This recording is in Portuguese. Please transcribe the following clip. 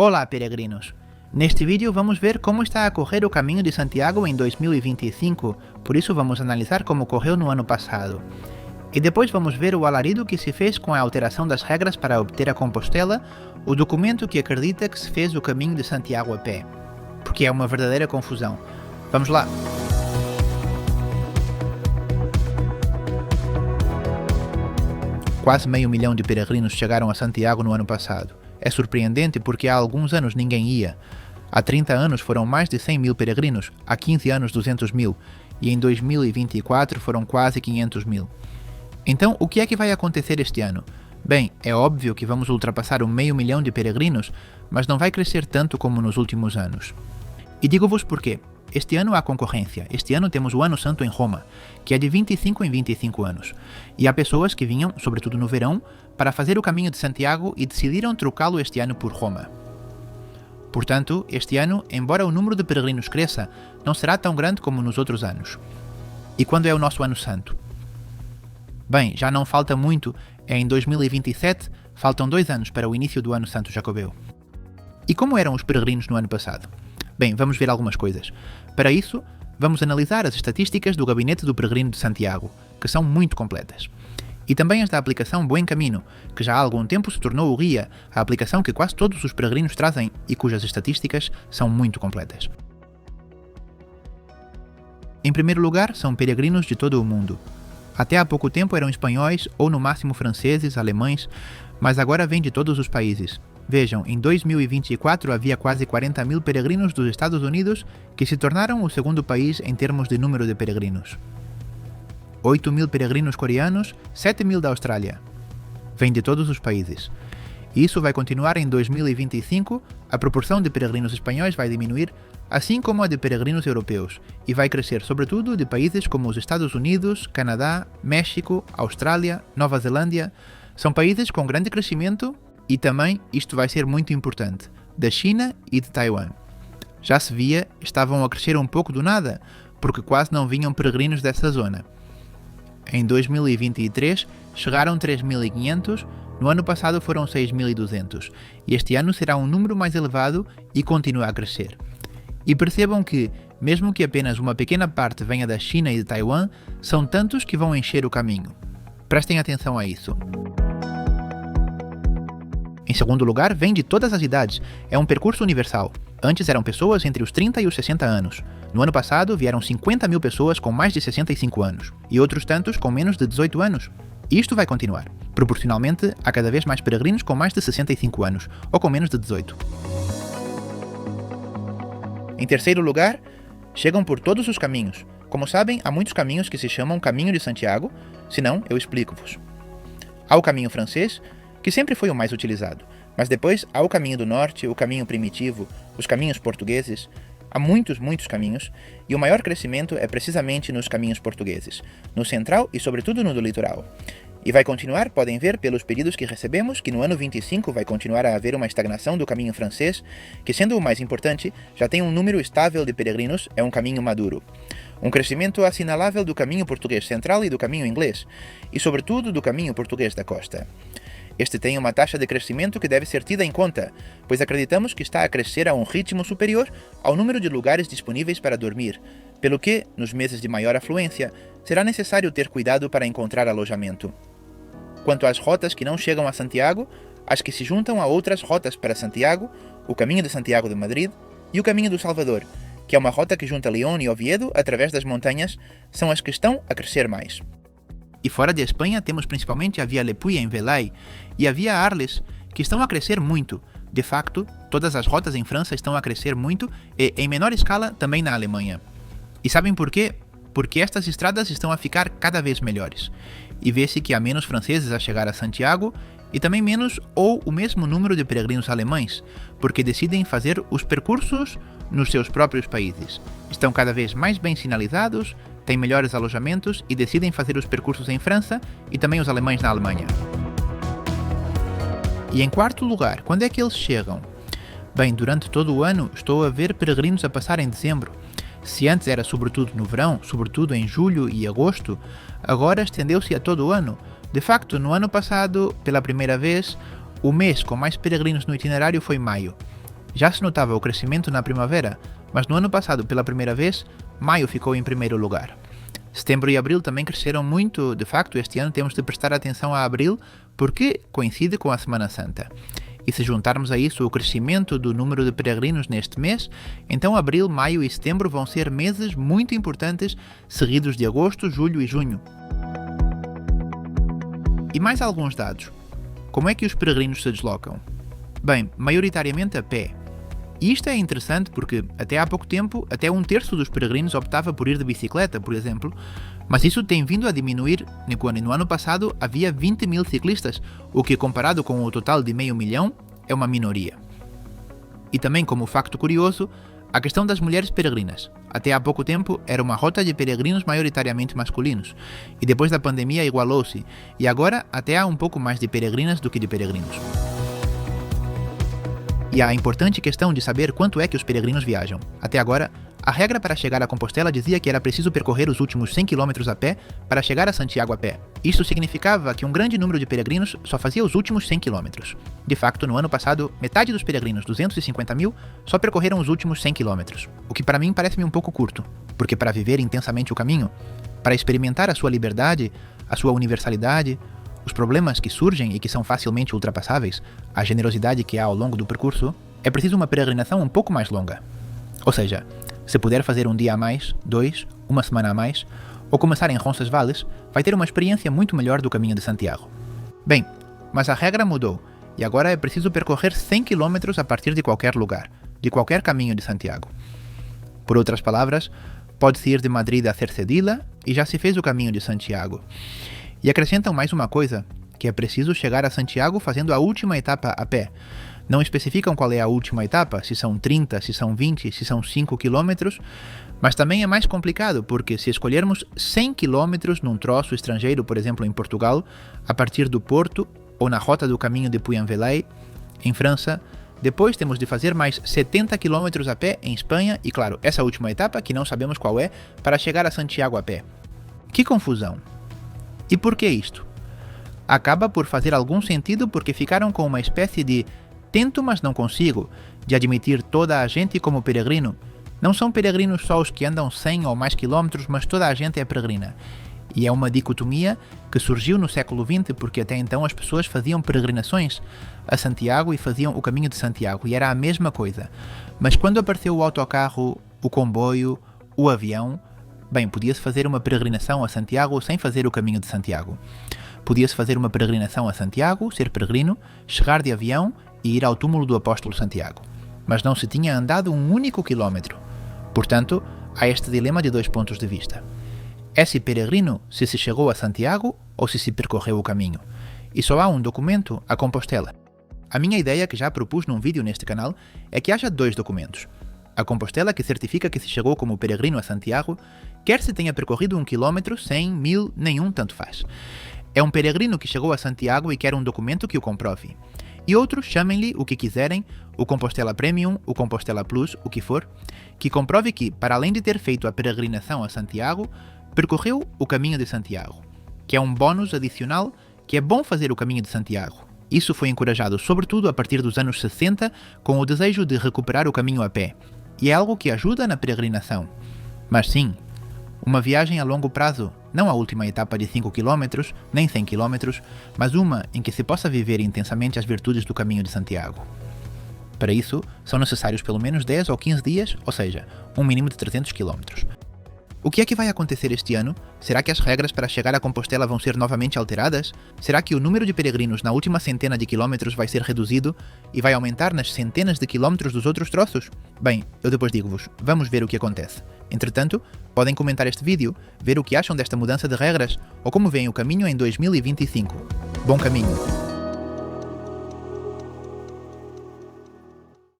Olá, peregrinos! Neste vídeo vamos ver como está a correr o Caminho de Santiago em 2025, por isso vamos analisar como correu no ano passado. E depois vamos ver o alarido que se fez com a alteração das regras para obter a Compostela, o documento que acredita que se fez o Caminho de Santiago a pé. Porque é uma verdadeira confusão. Vamos lá! Quase 500 mil de peregrinos chegaram a Santiago no ano passado. É surpreendente porque há alguns anos ninguém ia. Há 30 anos foram mais de 100 mil peregrinos, há 15 anos 200 mil, e em 2024 foram quase 500 mil. Então, o que é que vai acontecer este ano? Bem, é óbvio que vamos ultrapassar o 500 mil de peregrinos, mas não vai crescer tanto como nos últimos anos. E digo-vos porquê. Este ano há concorrência. Este ano temos o Ano Santo em Roma, que é de 25 em 25 anos. E há pessoas que vinham, sobretudo no verão, para fazer o Caminho de Santiago e decidiram trocá-lo este ano por Roma. Portanto, este ano, embora o número de peregrinos cresça, não será tão grande como nos outros anos. E quando é o nosso Ano Santo? Bem, já não falta muito, é em 2027, faltam 2 anos para o início do Ano Santo Jacobeu. E como eram os peregrinos no ano passado? Bem, vamos ver algumas coisas. Para isso, vamos analisar as estatísticas do Gabinete do Peregrino de Santiago, que são muito completas. E também as da aplicação Buen Camino, que já há algum tempo se tornou o guia, a aplicação que quase todos os peregrinos trazem e cujas estatísticas são muito completas. Em primeiro lugar, são peregrinos de todo o mundo. Até há pouco tempo eram espanhóis ou no máximo franceses, alemães, mas agora vêm de todos os países. Vejam, em 2024 havia quase 40 mil peregrinos dos Estados Unidos que se tornaram o segundo país em termos de número de peregrinos. 8 mil peregrinos coreanos, 7 mil da Austrália. Vêm de todos os países. E isso vai continuar em 2025, a proporção de peregrinos espanhóis vai diminuir, assim como a de peregrinos europeus, e vai crescer sobretudo de países como os Estados Unidos, Canadá, México, Austrália, Nova Zelândia. São países com grande crescimento e também, isto vai ser muito importante, da China e de Taiwan. Já se via, estavam a crescer um pouco do nada, porque quase não vinham peregrinos dessa zona. Em 2023, chegaram 3.500, no ano passado foram 6.200, e este ano será um número mais elevado e continua a crescer. E percebam que, mesmo que apenas uma pequena parte venha da China e de Taiwan, são tantos que vão encher o caminho. Prestem atenção a isso. Em segundo lugar, vem de todas as idades. É um percurso universal. Antes eram pessoas entre os 30 e os 60 anos. No ano passado, vieram 50 mil pessoas com mais de 65 anos. E outros tantos com menos de 18 anos. E isto vai continuar. Proporcionalmente, há cada vez mais peregrinos com mais de 65 anos, ou com menos de 18. Em terceiro lugar, chegam por todos os caminhos. Como sabem, há muitos caminhos que se chamam Caminho de Santiago. Se não, eu explico-vos. Há o caminho francês, que sempre foi o mais utilizado, mas depois há o caminho do norte, o caminho primitivo, os caminhos portugueses. Há muitos caminhos, e o maior crescimento é precisamente nos caminhos portugueses, no central e sobretudo no do litoral. E vai continuar, podem ver pelos pedidos que recebemos, que no ano 25 vai continuar a haver uma estagnação do caminho francês, que sendo o mais importante, já tem um número estável de peregrinos, é um caminho maduro. Um crescimento assinalável do caminho português central e do caminho inglês, e sobretudo do caminho português da costa. Este tem uma taxa de crescimento que deve ser tida em conta, pois acreditamos que está a crescer a um ritmo superior ao número de lugares disponíveis para dormir, pelo que, nos meses de maior afluência, será necessário ter cuidado para encontrar alojamento. Quanto às rotas que não chegam a Santiago, as que se juntam a outras rotas para Santiago, o Caminho de Santiago de Madrid e o Caminho do Salvador, que é uma rota que junta León e Oviedo através das montanhas, são as que estão a crescer mais. E fora de Espanha temos principalmente a Via Lepuya em Velay e a Via Arles, que estão a crescer muito. De facto, todas as rotas em França estão a crescer muito e, em menor escala, também na Alemanha. E sabem por quê? Porque estas estradas estão a ficar cada vez melhores. E vê-se que há menos franceses a chegar a Santiago e também menos ou o mesmo número de peregrinos alemães, porque decidem fazer os percursos nos seus próprios países. Estão cada vez mais bem sinalizados, têm melhores alojamentos e decidem fazer os percursos em França e também os alemães na Alemanha. E em quarto lugar, quando é que eles chegam? Bem, durante todo o ano estou a ver peregrinos a passar em dezembro. Se antes era sobretudo no verão, sobretudo em julho e agosto, agora estendeu-se a todo o ano. De facto, no ano passado, pela primeira vez, o mês com mais peregrinos no itinerário foi maio. Já se notava o crescimento na primavera, mas no ano passado, pela primeira vez, maio ficou em primeiro lugar. Setembro e abril também cresceram muito. De facto, este ano temos de prestar atenção a abril porque coincide com a Semana Santa. E se juntarmos a isso o crescimento do número de peregrinos neste mês, então abril, maio e setembro vão ser meses muito importantes, seguidos de agosto, julho e junho. E mais alguns dados. Como é que os peregrinos se deslocam? Bem, maioritariamente a pé. E isto é interessante porque, até há pouco tempo, até 1/3 dos peregrinos optava por ir de bicicleta, por exemplo, mas isso tem vindo a diminuir. No ano passado havia 20 mil ciclistas, o que, comparado com o total de 500 mil, é uma minoria. E também, como facto curioso, a questão das mulheres peregrinas. Até há pouco tempo era uma rota de peregrinos maioritariamente masculinos, e depois da pandemia igualou-se, e agora até há um pouco mais de peregrinas do que de peregrinos. E a importante questão de saber quanto é que os peregrinos viajam. Até agora, a regra para chegar a Compostela dizia que era preciso percorrer os últimos 100 km a pé para chegar a Santiago a pé. Isso significava que um grande número de peregrinos só fazia os últimos 100 km. De facto, no ano passado, metade dos peregrinos, 250 mil, só percorreram os últimos 100 km. O que para mim parece-me um pouco curto, porque para viver intensamente o caminho, para experimentar a sua liberdade, a sua universalidade, os problemas que surgem e que são facilmente ultrapassáveis, a generosidade que há ao longo do percurso, é preciso uma peregrinação um pouco mais longa. Ou seja, se puder fazer um dia a mais, 2, uma semana a mais, ou começar em Roncesvalles, vai ter uma experiência muito melhor do caminho de Santiago. Bem, mas a regra mudou, e agora é preciso percorrer 100 km a partir de qualquer lugar, de qualquer caminho de Santiago. Por outras palavras, pode-se ir de Madrid a Cercedilla e já se fez o caminho de Santiago. E acrescentam mais uma coisa, que é preciso chegar a Santiago fazendo a última etapa a pé. Não especificam qual é a última etapa, se são 30, se são 20, se são 5 km, mas também é mais complicado, porque se escolhermos 100 km num troço estrangeiro, por exemplo em Portugal, a partir do Porto, ou na rota do caminho de Puy-en-Velay, em França, depois temos de fazer mais 70 km a pé em Espanha, e claro, essa última etapa, que não sabemos qual é, para chegar a Santiago a pé. Que confusão! E por que isto? Acaba por fazer algum sentido porque ficaram com uma espécie de tento, mas não consigo, de admitir toda a gente como peregrino. Não são peregrinos só os que andam 100 ou mais quilómetros, mas toda a gente é peregrina. E é uma dicotomia que surgiu no século XX porque até então as pessoas faziam peregrinações a Santiago e faziam o caminho de Santiago, e era a mesma coisa. Mas quando apareceu o autocarro, o comboio, o avião, bem, podia-se fazer uma peregrinação a Santiago sem fazer o caminho de Santiago. Podia-se fazer uma peregrinação a Santiago, ser peregrino, chegar de avião e ir ao túmulo do apóstolo Santiago. Mas não se tinha andado um único quilómetro. Portanto, há este dilema de 2 pontos de vista. É-se peregrino se se chegou a Santiago ou se se percorreu o caminho? E só há um documento, a Compostela. A minha ideia, que já propus num vídeo neste canal, é que haja 2 documentos. A Compostela, que certifica que se chegou como peregrino a Santiago, quer se tenha percorrido 1 quilómetro, 100, 1000, nenhum tanto faz. É um peregrino que chegou a Santiago e quer um documento que o comprove. E outros, chamem-lhe o que quiserem, o Compostela Premium, o Compostela Plus, o que for, que comprove que, para além de ter feito a peregrinação a Santiago, percorreu o caminho de Santiago, que é um bónus adicional que é bom fazer o caminho de Santiago. Isso foi encorajado sobretudo a partir dos anos 60 com o desejo de recuperar o caminho a pé, e é algo que ajuda na peregrinação. Mas sim, uma viagem a longo prazo, não a última etapa de 5 km, nem 100 km, mas uma em que se possa viver intensamente as virtudes do caminho de Santiago. Para isso, são necessários pelo menos 10 ou 15 dias, ou seja, um mínimo de 300 km. O que é que vai acontecer este ano? Será que as regras para chegar a Compostela vão ser novamente alteradas? Será que o número de peregrinos na última centena de quilómetros vai ser reduzido e vai aumentar nas centenas de quilómetros dos outros troços? Bem, eu depois digo-vos, vamos ver o que acontece. Entretanto, podem comentar este vídeo, ver o que acham desta mudança de regras ou como veem o caminho em 2025. Bom caminho!